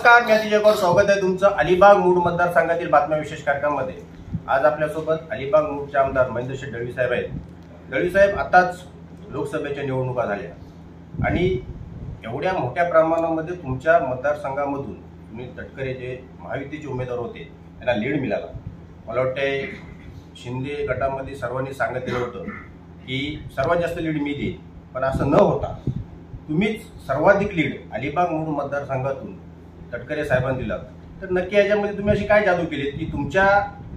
नमस्कार, मी अतिजय पवार. स्वागत आहे तुमचं अलिबाग मूड मतदारसंघातील बातम्या विशेष कार्यक्रमामध्ये. आज आपल्यासोबत अलिबाग मूडचे आमदार महेंद्र शेठ दळवी साहेब आहेत. दळवी साहेब, आताच लोकसभेच्या निवडणुका झाल्या आणि एवढ्या मोठ्या प्रमाणामध्ये तुमच्या मतदारसंघामधून तुम्ही तटकरे जे महायुतीचे उमेदवार होते त्यांना लीड मिळाला. मला वाटतंय शिंदे गटामध्ये सर्वांनी सांगितलेलं होतं की सर्वात जास्त लीड मी देईन, पण असं न होता तुम्हीच सर्वाधिक लीड अलिबाग मूड मतदारसंघातून तटकरे साहेबांना दिला. तर नक्की याच्यामध्ये तुम्ही अशी काय जादू केली की तुमच्या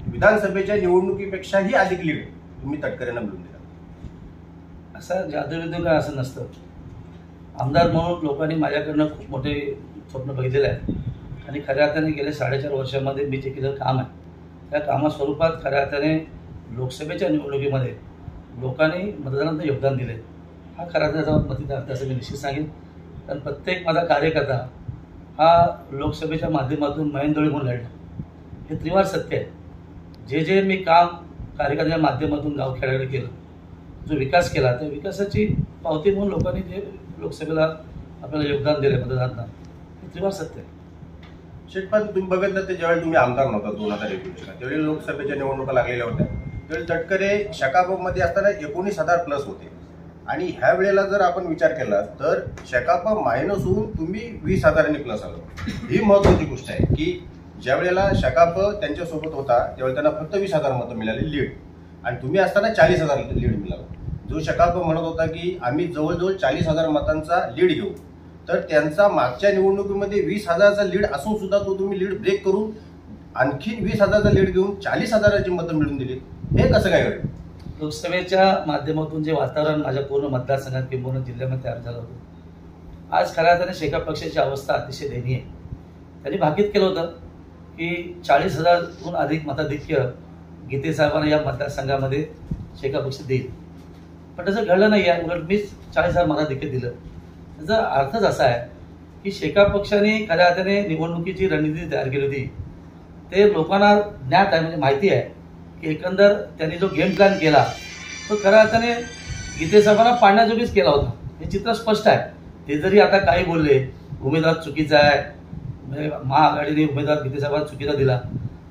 विधानसभेच्या निवडणुकीपेक्षाही अधिक लीड तुम्ही तटकरेंना मिळवून दिला? असं जादू काय असं नसतं. आमदार म्हणून लोकांनी माझ्याकडनं खूप मोठे स्वप्न बघितलेलं आहे आणि खऱ्या अर्थाने गेले 4.5 वर्षामध्ये मी जे केलेलं काम आहे त्या कामास्वरूपात खऱ्या अर्थाने लोकसभेच्या निवडणुकीमध्ये लोकांनी मतदानात योगदान दिले. हा खरा त्याचा मतदार असं मी निश्चित सांगेन. कारण प्रत्येक माझा कार्यकर्ता हा लोकसभेच्या माध्यमातून महेंद्र दळवी म्हणून लढला. हे त्रिवार सत्य आहे. जे मी काम कार्यकर्त्याच्या माध्यमातून गावखेड्याकडे केलं, जो विकास केला त्या विकासाची पावती म्हणून लोकांनी जे लोकसभेला आपल्याला योगदान दिले मतदारांना, हे त्रिवार सत्य आहे. शेठपाल, तुम्ही बघितलं ते ज्यावेळी तुम्ही आमदार नव्हता 2021ला, त्यावेळी लोकसभेच्या निवडणुका लागलेल्या होत्या. त्यावेळी तटकरे शकापमध्ये असताना 19,000+ होते आणि ह्या वेळेला जर आपण विचार केला तर शकाप मायनस होऊन तुम्ही 20,000 प्लस आलो. ही महत्त्वाची गोष्ट आहे की ज्या वेळेला शकाप त्यांच्यासोबत होता त्यावेळी त्यांना फक्त 20,000 मतं मिळाली लीड, आणि तुम्ही असताना 40,000 लीड मिळाला. जो शकाप म्हणत होता की आम्ही जवळजवळ 40,000 मतांचा लीड घेऊ, तर त्यांचा मागच्या निवडणुकीमध्ये 20,000चा लीड असून सुद्धा तो तुम्ही लीड ब्रेक करून आणखीन 20,000चा लीड घेऊन 40,000ची मतं मिळून दिली. हे कसं काय घडलं? लोकसभेच्या माध्यमातून जे वातावरण माझ्या पूर्ण मतदारसंघात किंवा जिल्ह्यामध्ये तयार झालं होतं, आज खऱ्या अर्थाने शेकाप पक्षाची अवस्था अतिशय दयनीय आहे. त्यांनी भाकीत केलं होतं की 40,000हून अधिक मताधिक्य गीते साहेबांना या मतदारसंघामध्ये शेकाप पक्ष देईल, पण तसं घडलं नाही आहे. उलट मीच 40,000 मताधिक्य दिलं. त्याचा अर्थच असा आहे की शेकाप पक्षाने खऱ्या अर्थाने निवडणुकीची रणनीती तयार केली होती. ते लोकांना ज्ञात आहे, म्हणजे माहिती आहे की एकंदर त्यांनी जो गेम प्लॅन केला तो खऱ्या अर्थाने गीते साहेबांना पाडण्याजोगीच केला होता. हे चित्र स्पष्ट आहे. ते जरी आता काही बोलले उमेदवार चुकीचा आहे, म्हणजे महाआघाडीने उमेदवार गीते साहेबांना चुकीचा दिला,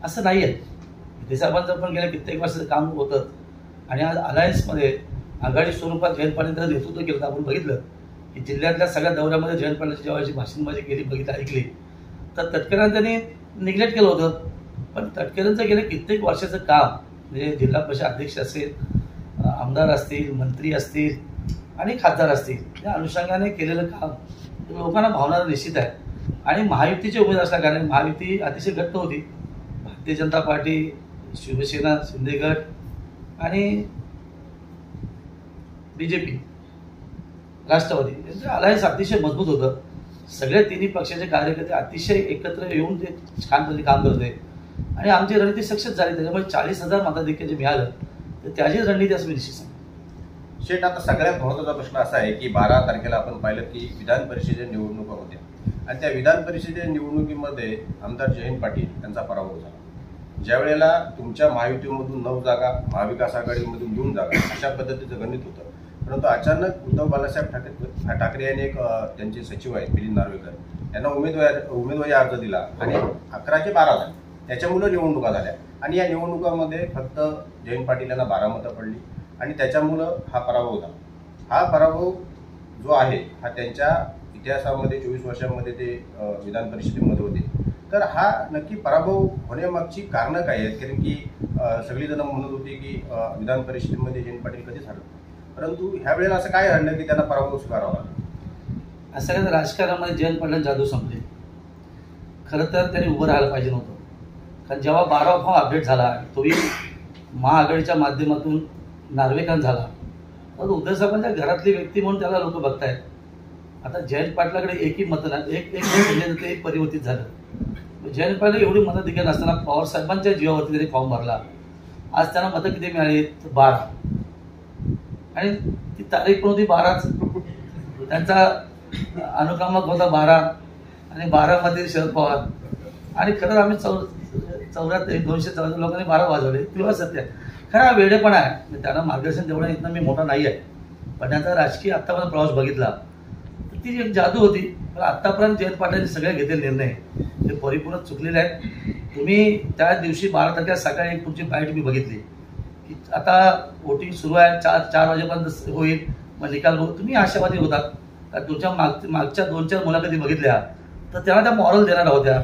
असं नाही आहे. गीते साहेबांचं पण गेल्या कित्येक वर्षाचं काम होतं आणि आज अलायन्समध्ये आघाडी स्वरूपात जयंत पाटील त्याचं नेतृत्व केलं. आपण बघितलं की जिल्ह्यातल्या सगळ्या दौऱ्यामध्ये जयंत पाटलांची जेव्हा भाषणबाजी केली ऐकली तर तटकरेंनी त्यांनी निग्लेक्ट केलं होतं. पण तटकरेंचं गेले कित्येक वर्षाचं काम, म्हणजे जिल्हा परिषद अध्यक्ष असेल, आमदार असतील, मंत्री असतील आणि खासदार असतील, या अनुषंगाने केलेलं काम लोकांना भावणारं निश्चित आहे. आणि महायुतीचे उमेदवार असल्या कारण महायुती अतिशय घट्ट होती. भारतीय जनता पार्टी, शिवसेना, शिंदे गट आणि BJP, राष्ट्रवादी यांचं अलायन्स अतिशय मजबूत होतं. सगळे तिन्ही पक्षाचे कार्यकर्ते अतिशय एकत्र येऊन ते छानपणे काम करत होते आणि आमची रणनीती सक्सेस झाली. त्याच्यामुळे 40,000 मताधिक्य जे मिळालं तर त्याची रणनीती असं मी निश्चित सांगतो. शेठ, आता सगळ्यात महत्त्वाचा प्रश्न असा आहे की 12 तारखेला आपण पाहिलं की विधान परिषदेच्या निवडणुका होत्या आणि त्या विधान परिषदेच्या निवडणुकीमध्ये आमदार जयंत पाटील यांचा पराभव झाला. ज्या वेळेला तुमच्या महायुतीमधून 9 जागा, महाविकास आघाडीमधून 2 जागा अशा पद्धतीचं गणित होतं. परंतु अचानक उद्धव बाळासाहेब ठाकरे यांनी एक त्यांचे सचिव आहेत मिलिंद नार्वेकर यांना उमेदवारी अर्ज दिला आणि 11 चे 12 झाले. त्याच्यामुळे निवडणुका झाल्या आणि या निवडणुकामध्ये फक्त जयंत पाटील यांना 12 मतं पडली आणि त्याच्यामुळं हा पराभव झाला. हा पराभव जो आहे हा त्यांच्या इतिहासामध्ये 24 वर्षांमध्ये ते विधान परिषदेमध्ये होते. तर हा नक्की पराभव होण्यामागची कारणं काय आहेत? कारण की सगळीजण म्हणत होती की विधान परिषदेमध्ये जयंत पाटील कधीच हरत, परंतु ह्या वेळेला असं काय घडलं की त्यांना पराभव स्वीकारावा? असं काय राजकारणामध्ये जयंत पाटील जादू संपले. खरं तर त्यांनी उभं राहायला पाहिजे नव्हतं. कारण जेव्हा 12वा फॉर्म अपडेट झाला तोही महाआघाडीच्या माध्यमातून नार्वेकर झाला, तर उद्धव साहेबांच्या घरातली व्यक्ती म्हणून त्याला लोक बघतायत. आता जयंत पाटलाकडे एकही मतं नाही, एक ते परिवर्तित झालं. जयंत पाटील एवढी मतं दिली नसताना पवार साहेबांच्या जीवावरती त्यांनी फॉर्म भरला. आज त्यांना मतं किती मिळाली? 12, आणि ती तारीख पण होती 12च. त्यांचा अनुक्रमांक होता 12 आणि 12 मध्ये शरद पवार. आणि खरंच आम्ही 274 लोकांनी 12 वाजवले. तेव्हा सत्य खरा वेळेपणा आहे. त्यांना मार्गदर्शन तेवढं इथनं मी मोठा नाही आहे, पण त्यांचा राजकीय आत्तापर्यंत प्रवास बघितला तर ती एक जादू होती. पण आतापर्यंत जयंत पाटलांनी सगळे घेतलेले निर्णय ते परिपूर्ण चुकलेले आहेत. तुम्ही त्या दिवशी 12 तारखेला सकाळी एक तुमची बाईट मी बघितली की आता वोटिंग सुरू आहे, 4 वाजेपर्यंत होईल, मग निकाल बघू. तुम्ही आशावादी होतात. तुमच्या मागच्या 2-4 मुलाखती बघितल्या तर त्यांना त्या मॉरल देणाऱ्या होत्या.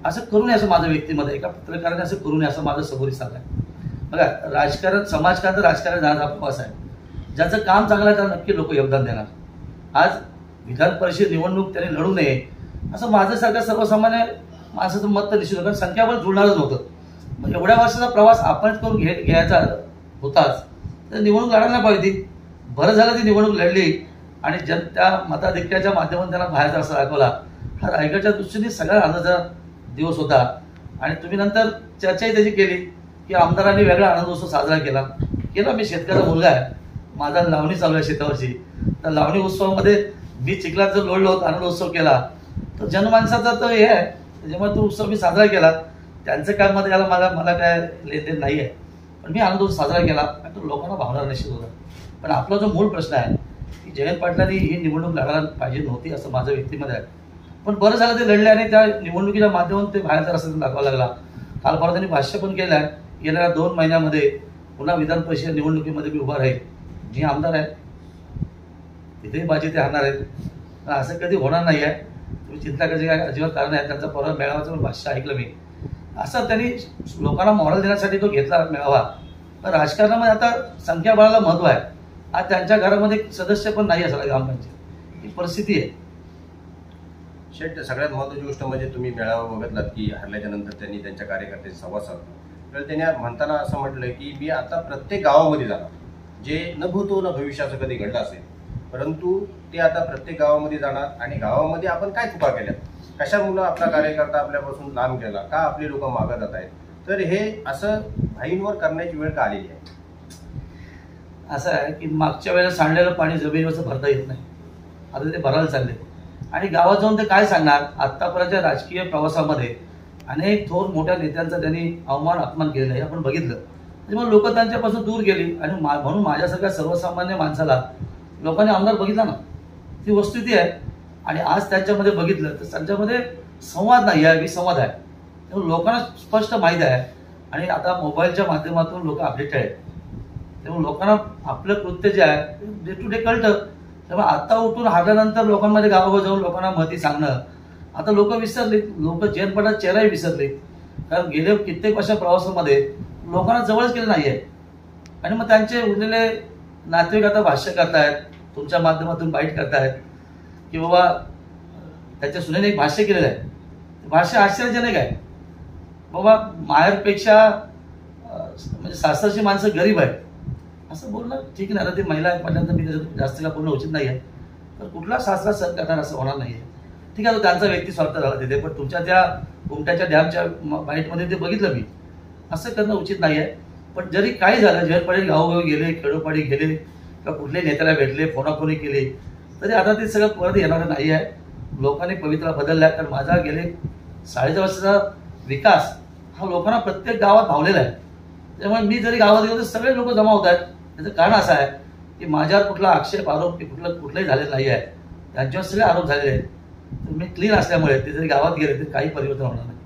असं करू नये असं माझं व्यक्तिमत, एका पत्रकाराने असं करू नये असं माझं सबोरी सांग आहे. बघा, राजकारण समाजकारण तर राजकारण जाण्याचा प्रवास आहे. ज्याचं काम चांगलं आहे त्याला नक्की लोक योगदान देणार. आज विधान परिषद निवडणूक त्यांनी लढू नये असं माझ्यासारख्या सर्वसामान्य माणसाचं मत तर निश्चित होतं, कारण संख्याबळ जुळणारच नव्हतं. मग एवढ्या वर्षाचा प्रवास आपण करून घ्यायचा होताच तर निवडणूक लढायला नाही पाहिजे. बरं झालं ती निवडणूक लढली आणि त्या मताधिक्याच्या माध्यमातून त्यांना बाहेरचा रस्ता दाखवला. हा रायगडच्या दृष्टीने सगळ्यात आनंदाचा दिवस होता. आणि तुम्ही नंतर चर्चाही त्याची केली की आमदारांनी वेगळा आनंद उत्सव साजरा केला. मी शेतकऱ्याचा मुलगा आहे, माझा लावणी चालू आहे शेतावरची, तर लावणी उत्सवामध्ये मी चिखलात जर लोळलो आनंद उत्सव केला तर जनमानसाचा तर हे आहे, त्याच्यामुळे तो उत्सव मी साजरा केला. त्यांचं काय मत याला मला काय लेनदेन नाही आहे, पण मी आनंद उत्सव साजरा केला आणि तो लोकांना भावणार निश्चित होता. पण आपला जो मूळ प्रश्न आहे की जयंत पाटलांनी ही निवडणूक लढायला पाहिजे नव्हती असं माझं व्यक्तिमत आहे. पण बरं झालं ते लढले आणि त्या निवडणुकीच्या माध्यमातून ते बाहेरचा रस्ता दाखवावा लागला. काल परवा त्यांनी भाष्य पण केलं आहे, येणाऱ्या 2 महिन्यामध्ये पुन्हा विधान परिषद निवडणुकीमध्ये मी उभा राहील. मी आमदार आहे, तिथेही बाजी ते हारणार आहेत. असं कधी होणार नाही आहे, तुम्ही चिंता करायची काय अजिबात कारण आहे. त्यांचा परवा मेळाव्याचं भाष्य ऐकलं मी. असं त्यांनी लोकांना मॉरल देण्यासाठी तो घेतला मेळावा. पण राजकारणामध्ये आता संख्याबळाला महत्व आहे. आज त्यांच्या घरामध्ये सदस्य पण नाही असं ग्रामपंचायत, ही परिस्थिती आहे. शेट, सगळ्यात महत्त्वाची गोष्ट म्हणजे तुम्ही मेळावा बघितलात की हरल्याच्या नंतर त्यांनी त्यांच्या कार्यकर्त्यांशी संवाद साधला. तर त्यांनी म्हणताना असं म्हटलंय की मी आता प्रत्येक गावामध्ये जाणार, जे न भूतो न भविष्याचं कधी घडलं असेल, परंतु ते आता प्रत्येक गावामध्ये जाणार आणि गावामध्ये आपण काय चुका केल्या, कशामुळं आपला कार्यकर्ता आपल्यापासून लांब गेला, का आपली लोक मागं जात आहेत, तर हे असं भाईंवर करण्याची वेळ का आलेली आहे. असं आहे की मागच्या वेळेला सांडलेलं पाणी जमिनीवरचं भरता येत नाही, आता ते भरायला चालले. आणि गावात जाऊन ते काय सांगणार. आत्तापर्यंतच्या राजकीय प्रवासामध्ये अनेक थोर मोठ्या नेत्यांचा त्यांनी अपमान केलेला आहे, आपण बघितलं. त्याच्यामुळे लोक त्यांच्यापासून दूर गेली आणि म्हणून माझ्यासारख्या सर्वसामान्य माणसाला लोकांनी आमदार बघितला ना, ती वस्तुस्थिती आहे. आणि आज त्यांच्यामध्ये बघितलं तर त्यांच्यामध्ये संवाद नाही आहे, विसंवाद आहे. त्यामुळे लोकांना स्पष्ट माहीत आहे आणि आता मोबाईलच्या माध्यमातून लोक अपडेट आहेत. त्यामुळे लोकांना आपलं कृत्य जे आहे डे टू डे कळतं. त्यामुळे आता उठून हारल्यानंतर लोकांमध्ये गावागाव जाऊन लोकांना महती सांगणं आता लोक विसरले. लोक जयंत पाटलांचा चेहराही विसरले, कारण गेल्या कित्येक वर्षा प्रवासामध्ये लोकांना जवळच केलं नाही आहे. आणि मग त्यांचे उरलेले नातेवाईक आता भाष्य करतायत, तुमच्या माध्यमातून बाईट करतायत की बाबा त्याच्या सुनेने एक भाष्य केलेलं आहे. भाष्य आश्चर्यजनक आहे. बाबा माहेरपेक्षा म्हणजे सासरची माणसं गरीब आहेत असं बोलणं ठीक नाही. आता ती महिला म्हटल्यानंतर मी त्याच्यात जास्त का बोलणं उचित नाही आहे. तर कुठला सासरा सर करणार असं होणार नाही आहे. ठीक आहे, तो त्यांचा व्यक्ती स्वार्थ झाला तिथे, पण तुमच्या त्या उमट्याच्या डॅमच्या बाईटमध्ये ते बघितलं मी. असं करणं उचित नाही आहे. पण जरी काही झालं, जयंत पाटील गावोगावी गेले, खेडोपाडी गेले किंवा कुठल्याही नेत्याला भेटले, फोनाफोनी केली, तरी आता ते सगळं परत येणारं नाही आहे. लोकांनी पवित्रा बदलला आहे. कारण माझा गेले 4.5 वर्षाचा विकास हा लोकांना प्रत्येक गावात भावलेला आहे. त्यामुळे मी जरी गावात गेलो तर सगळे लोक जमा होत आहेत. त्याचं कारण असं आहे की माझ्यावर कुठला आक्षेप आरोप की कुठलाही झालेला नाही आहे. त्यांच्यावर सगळे आरोप झालेले आहेत. मी क्लीन असल्यामुळे ते जरी गावात गेले तर काही परिवर्तन होणार नाही.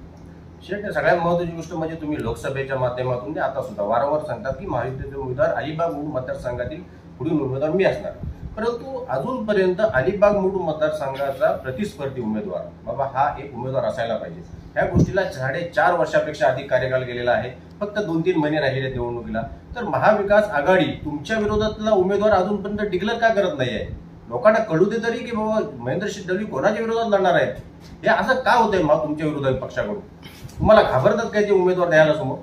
शेट, सगळ्यात महत्त्वाची गोष्ट म्हणजे तुम्ही लोकसभेच्या माध्यमातून आता सुद्धा वारंवार सांगतात की महायुतीचे उमेदवार अलिबाग मूळ मतदारसंघातील पुढील उमेदवार मी असणार. परंतु अजूनपर्यंत अलिबाग मूळ मतदारसंघाचा प्रतिस्पर्धी उमेदवार बाबा हा एक उमेदवार असायला पाहिजे, ह्या गोष्टीला 4.5 वर्षापेक्षा अधिक कार्यकाल गेलेला आहे. फक्त 2-3 महिने राहिले निवडणुकीला. तर महाविकास आघाडी तुमच्या विरोधातला उमेदवार अजूनपर्यंत डिक्लेअर का करत नाही आहे. लोकांना कळू दे तरी की बाबा महेंद्र शिंदे कोणाच्या विरोधात लढणार आहेत. हे असं का होतंय मग तुमच्या विरोधात पक्षाकडून. तुम्हाला घाबरतात काय ते उमेदवार द्यायला समोर.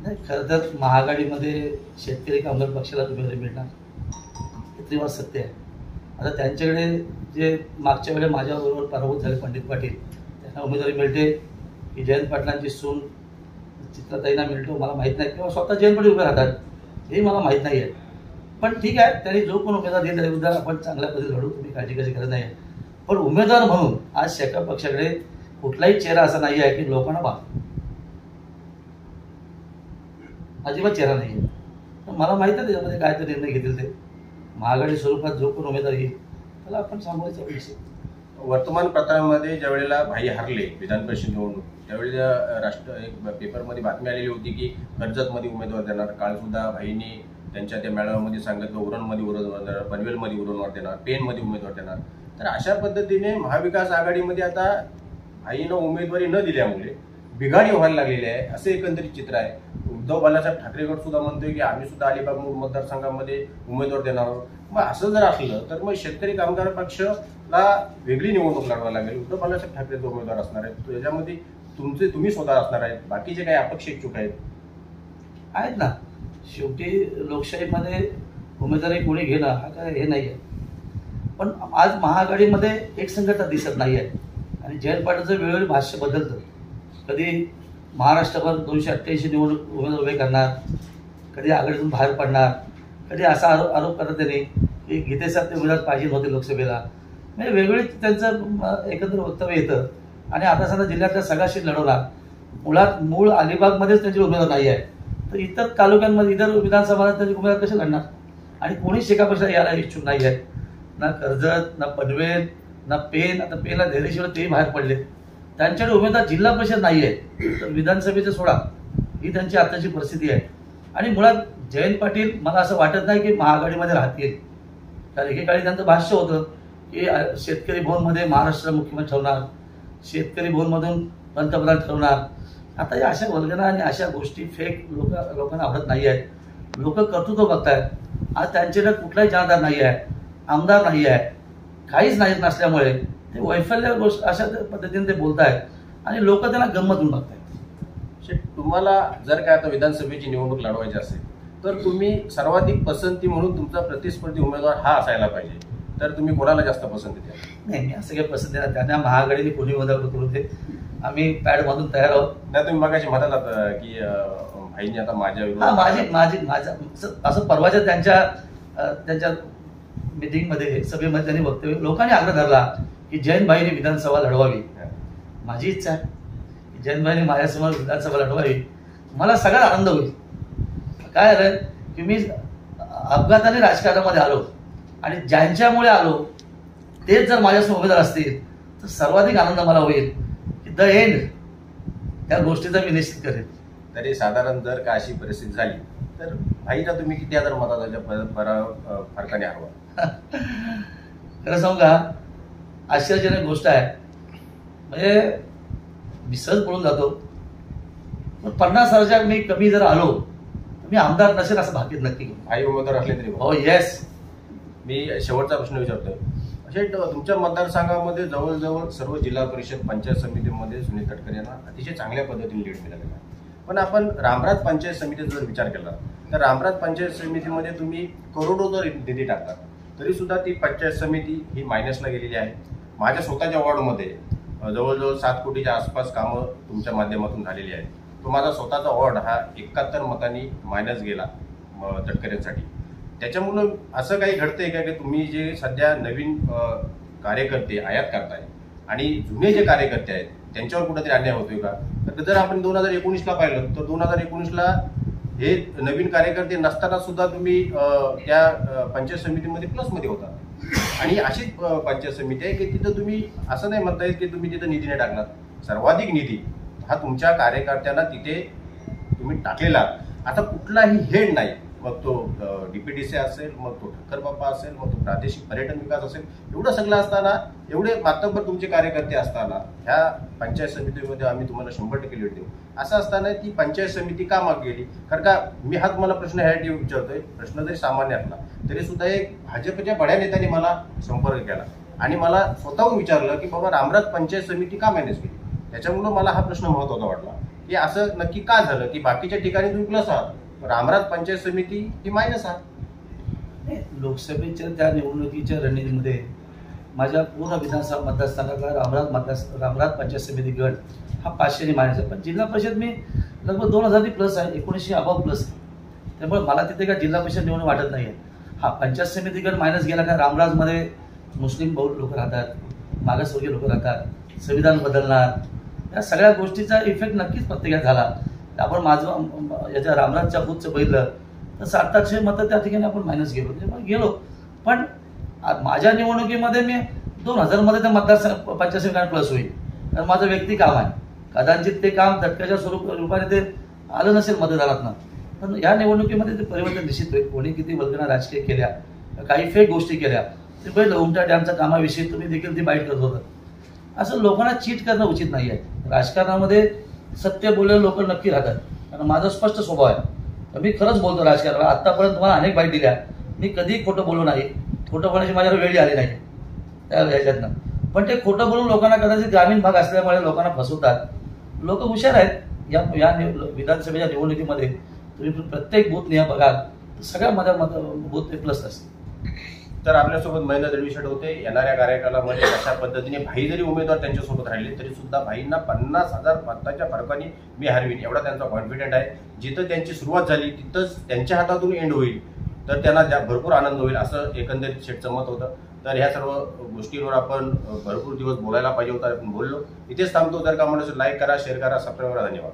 नाही, खरं तर महाआघाडीमध्ये शेतकरी कामगार पक्षाला उमेदवारी मिळणार हे त्रिवार सत्य आहे. आता त्यांच्याकडे जे मागच्या वेळेला माझ्याबरोबर पराभूत झाले पंडित पाटील, त्यांना उमेदवारी मिळते की जयंत पाटलांची सून चित्राताईंना मिळतो मला माहीत नाही, किंवा स्वतः जयंत पाटील उभे राहतात हे मला माहीत नाही आहे. पण ठीक आहे, त्यांनी जो कोण उमेदवार देईल त्याविरुद्ध आपण चांगल्या पद्धतीने लढू, तुम्ही काळजी करायची गरज नाही आहे. पण उमेदवार म्हणून आज शेका पक्षाकडे कुठलाही चेहरा असा नाही आहे की लोकांना अजिबात चेहरा नाही आहे. तर मला माहित आहे त्याच्यामध्ये काय ते निर्णय घेतील ते. महाआघाडी स्वरूपात जो कोण उमेदवार येईल त्याला आपण सांभाळायचा विषय. वर्तमानपत्रांमध्ये ज्या वेळेला भाई हरले विधान परिषद निवडणूक त्यावेळेला एक पेपरमध्ये बातमी आलेली होती की कर्जतमध्ये उमेदवार देणार. काल सुद्धा भाईंनी त्यांच्या त्या मेळाव्यामध्ये सांगितलं उरणमध्ये उमेदवार देणार, पनवेलमध्ये उमेदवार देणार, पेनमध्ये उमेदवार देणार. तर अशा पद्धतीने महाविकास आघाडीमध्ये आता भाईनं उमेदवारी न दिल्यामुळे बिघाडी व्हायला लागलेली आहे असं एकंदरीत चित्र आहे. उद्धव बाळासाहेब ठाकरे गट सुद्धा म्हणतोय की आम्ही सुद्धा अलिबाग मतदारसंघामध्ये उमेदवार देणार आहोत. मग असं जर असलं तर मग शेतकरी कामगार पक्षाला वेगळी निवडणूक लढवावी लागेल. उद्धव बाळासाहेब ठाकरे उमेदवार असणार आहेत, त्याच्यामध्ये तुम्ही स्वतः असणार आहेत, बाकीचे काही अपक्ष इच्छुक आहेत ना. शेवटी लोकशाहीमध्ये उमेदवारी कोणी घेणं हा काय हे नाही आहे. पण आज महाआघाडीमध्ये एक संघटना दिसत नाही आहे आणि जयंत पाटीलचं वेळोवेळी भाष्य बदलतं. कधी महाराष्ट्रभर 288 निवडणूक उमेदवार उभे करणार, कधी आघाडीतून बाहेर पडणार, कधी असा आरोप करतात त्यांनी की गीतेसारखे उमेदवार पाहिजे नव्हते लोकसभेला. म्हणजे वेगवेगळी त्यांचं एकंदर वक्तव्य येतं. आणि आता सध्या जिल्ह्यातल्या सगळ्या सीट लढवणार. मूळ अलिबागमध्येच त्यांचे उमेदवार नाही आहे तर इतर तालुक्यांमध्ये इतर विधानसभाला त्यांचे उमेदवार कसे लढणार. आणि कोणी शेका पक्षाला यायला इच्छुक नाही आहे. ना कर्जत, ना पनवेल, ना पेन. आता पेनला धैर्यशिवाय तेही बाहेर पडले. त्यांच्याकडे उमेदवार जिल्हा परिषद नाही आहे तर विधानसभेचं सोडा, ही त्यांची आताची परिस्थिती आहे. आणि मुळात जयंत पाटील मला असं वाटत नाही की महाआघाडीमध्ये राहतील. कारण एकेकाळी त्यांचं भाष्य होतं की शेतकरी भवनमध्ये महाराष्ट्र मुख्यमंत्री ठेवणार, शेतकरी भवनमधून पंतप्रधान ठेवणार. आता या अशा वल्गना आणि अशा गोष्टी फेक लोकांना आवडत नाही आहेत. लोक कर्तृत्व बघतायत. आज त्यांच्याकडे कुठलाही जनाधार नाही आहे, आमदार नाही आहे, काहीच नाही नसल्यामुळे ते वैफल्य गोष्ट अशा पद्धतीने ते बोलतायत आणि लोक त्यांना गंमत म्हणून बघतायत. तुम्हाला जर काय आता विधानसभेची निवडणूक लढवायची असेल तर तुम्ही सर्वाधिक पसंती म्हणून तुमचा प्रतिस्पर्धी उमेदवार हा असायला पाहिजे. तर तुम्ही कोणाला जास्त पसंती द्या? नाही, मी असं काही पसंत देणार. त्यांना महाआघाडीने कोणी उमेदवार करू दे, आम्ही पॅड बांधून तयार आहोत. नाही, तुम्ही मगाशी म्हणतात की भाईंनी आता माझ्या असं परवाच्या त्यांच्या मिटिंगमध्ये सभेमध्ये त्यांनी वक्तव्य लोकांनी आग्रह धरला की जयंत भाईने विधानसभा लढवावी. माझी इच्छा आहे की जयंत भाईने माझ्यासमोर विधानसभा लढवावी. मला सगळ्यात आनंद होईल. काय झालं की मी अपघाताने राजकारणामध्ये आलो आणि ज्यांच्यामुळे आलो तेच जर माझ्यासमोर उमेदवार असतील तर सर्वाधिक आनंद मला होईल की द एंड त्या गोष्टीचा मी निश्चित करेन. तरी साधारण जर का अशी परिस्थिती झाली तर भाईला तुम्ही किती हजार मताच्या फरकाने हरवा? खरं सांगू का, आश्चर्यजनक गोष्ट आहे. म्हणजे मी सहज बोलून जातो पण 50,000 मी कमी जर आलो तर मी आमदार नसेल असं भाकीत नक्की करू. भाई उमेदवार असले तरी? हो, येस. मी शेवटचा प्रश्न विचारतोय. असे तुमच्या मतदारसंघामध्ये जवळजवळ सर्व जिल्हा परिषद पंचायत समितीमध्ये सुनील तटकरे यांना अतिशय चांगल्या पद्धतीने लीड मिळालेला आहे. पण आपण रामराज पंचायत समितीचा जर विचार केला तर रामराज पंचायत समितीमध्ये तुम्ही करोडो जर निधी टाकता तरी सुद्धा ती पंचायत समिती ही मायनसला गेलेली आहे. माझ्या स्वतःच्या वॉर्डमध्ये जवळजवळ 7 कोटीच्या आसपास कामं तुमच्या माध्यमातून झालेली आहेत. तो माझा स्वतःचा वॉर्ड हा 71 मतांनी मायनस गेला तटकरेंसाठी. त्याच्यामुळं असं काही घडतंय का की तुम्ही जे सध्या नवीन कार्यकर्ते आयात करताय आणि जुने जे कार्यकर्ते आहेत त्यांच्यावर कुठेतरी अन्याय होतोय का? तर जर आपण 2019ला पाहिलं तर 2019ला हे नवीन कार्यकर्ते नसताना सुद्धा तुम्ही त्या पंचायत समितीमध्ये प्लसमध्ये होता. आणि अशीच पंचायत समिती आहे की तिथं तुम्ही असं नाही म्हणता येत की तुम्ही तिथं निधी नाही टाकणार. सर्वाधिक निधी हा तुमच्या कार्यकर्त्यांना तिथे तुम्ही टाकलेला. आता कुठलाही हेड नाही, मग तो DPDC असेल, मग तो ठक्कर बाप्पा असेल, मग तो प्रादेशिक पर्यटन विकास असेल, एवढं सगळं असताना एवढे मातब्बर तुमचे कार्यकर्ते असताना ह्या पंचायत समितीमध्ये आम्ही तुम्हाला 100% लीड देऊ असं असताना ती पंचायत समिती का मागे गेली? कारण का मी हा तुम्हाला प्रश्न ह्यासाठी विचारतोय, प्रश्न जरी सामान्य असला तरी सुद्धा एक भाजपच्या बड्या नेत्याने मला संपर्क केला आणि मला स्वतःहून विचारलं की बाबा रामराज पंचायत समिती का मॅनेज केली. त्याच्यामुळं मला हा प्रश्न महत्त्वाचा वाटला की असं नक्की का झालं की बाकीच्या ठिकाणी तुम्ही प्लस आहात, रामराज पंचायत समिती ही मायनस आहे. लोकसभेच्या त्या निवडणुकीच्या रणनीतीमध्ये माझ्या पूर्ण विधानसभा मतदारसंघातला रामराज पंचायत समिती गट हा 500 मायनस आहे. पण जिल्हा परिषद मी लगभग 2000 प्लस आहे, 1900 अबाव प्लस आहे. त्यामुळे मला तिथे काय जिल्हा परिषद निवडणूक वाटत नाही आहे. हा पंचायत समिती गट मायनस गेला का रामराजमध्ये मुस्लिम बहुल लोक राहतात, मागासवर्गीय लोक राहतात, संविधान बदलणार, या सगळ्या गोष्टीचा इफेक्ट नक्कीच प्रत्येकात झाला. आपण माझं याच्या रामराजच्या बूथचं बघितलं तर 700-800 मतं त्या ठिकाणी आपण मायनस गेलो. त्यामुळे गेलो. पण माझ्या निवडणुकीमध्ये मी 2000 मध्ये त्या मतदारसंघ 85 प्लस होईल. कारण माझं व्यक्ती काम आहे. कदाचित ते काम झटक्याच्या रूपाने ते आलं नसेल मतदारातनं, पण या निवडणुकीमध्ये ते परिवर्तन निश्चित होईल. कोणी किती वल्गना राजकीय केल्या, काही फेक गोष्टी केल्या, ते पहिलं उमटा डॅमच्या कामाविषयी तुम्ही देखील ती बाईट करत होता. असं लोकांना चीट करणं उचित नाही आहे. राजकारणामध्ये सत्य बोललेले लोक नक्की राहतात, कारण माझा स्पष्ट स्वभाव आहे. मी खरंच बोलतो राजकारणाला. आत्तापर्यंत तुम्हाला अनेक बाईट दिल्या, मी कधीही खोटं बोलू नाही. खोटं बोलण्याची माझ्यावर वेळी आली नाही त्या ह्याच्यातनं. पण ते खोटं बोलून लोकांना कदाचित ग्रामीण भाग असल्यामुळे लोकांना फसवतात. लोक हुशार आहेत. या विधानसभेच्या निवडणुकीमध्ये तुम्ही प्रत्येक बूथ नियम बघाल तर सगळ्या बूथ ते प्लस असते. तर आपल्यासोबत महेंद्र दळवीशेठ होते. येणाऱ्या कार्यकालामध्ये अशा पद्धतीने भाई जरी उमेदवार त्यांच्यासोबत राहिले तरी सुद्धा भाईंना 50,000 मताच्या फरकाने मी हरवीन एवढा त्यांचा कॉन्फिडंट आहे. जिथं त्यांची सुरुवात झाली तिथंच त्यांच्या हातातून एंड होईल, तर त्यांना भरपूर आनंद होईल असं एकंदरीत शेठचं मत होतं. तर ह्या सर्व गोष्टींवर आपण भरपूर दिवस बोलायला पाहिजे होता, आपण बोललो. इथेच थांबतो. जर का म्हणून लाईक करा, शेअर करा, सबस्क्राईब करा. धन्यवाद.